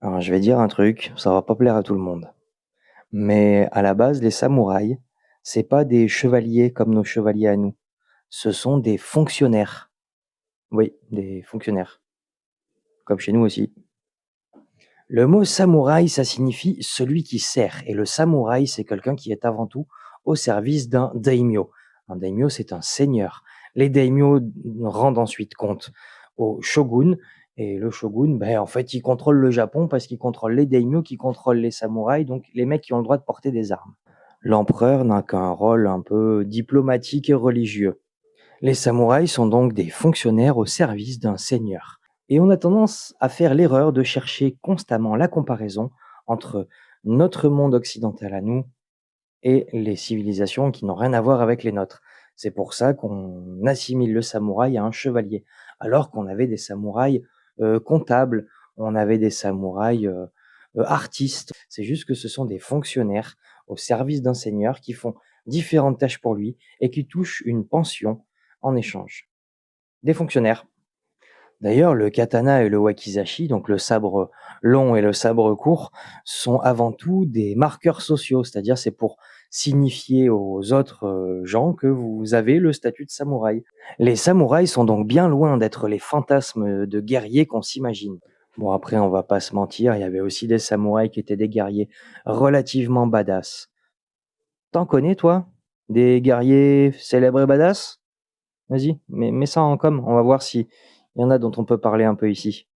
Alors, je vais dire un truc, ça va pas plaire à tout le monde. Mais à la base, les samouraïs, c'est pas des chevaliers comme nos chevaliers à nous. Ce sont des fonctionnaires. Oui, des fonctionnaires. Comme chez nous aussi. Le mot samouraï, ça signifie celui qui sert. Et le samouraï, c'est quelqu'un qui est avant tout au service d'un daimyo. Un daimyo, c'est un seigneur. Les daimyos rendent ensuite compte au shogun. Et le shogun, ben, en fait, il contrôle le Japon parce qu'il contrôle les daimyos qui contrôlent les samouraïs, donc les mecs qui ont le droit de porter des armes. L'empereur n'a qu'un rôle un peu diplomatique et religieux. Les samouraïs sont donc des fonctionnaires au service d'un seigneur. Et on a tendance à faire l'erreur de chercher constamment la comparaison entre notre monde occidental à nous et les civilisations qui n'ont rien à voir avec les nôtres. C'est pour ça qu'on assimile le samouraï à un chevalier, alors qu'on avait des samouraïs comptables, on avait des samouraïs artistes. C'est juste que ce sont des fonctionnaires au service d'un seigneur qui font différentes tâches pour lui et qui touchent une pension en échange. Des fonctionnaires. D'ailleurs, le katana et le wakizashi, donc le sabre long et le sabre court, sont avant tout des marqueurs sociaux, c'est-à-dire c'est pour signifier aux autres gens que vous avez le statut de samouraï. Les samouraïs sont donc bien loin d'être les fantasmes de guerriers qu'on s'imagine. Bon, après, on va pas se mentir, il y avait aussi des samouraïs qui étaient des guerriers relativement badass. T'en connais, toi? Des guerriers célèbres et badass? Vas-y, mets ça en com, on va voir si il y en a dont on peut parler un peu ici.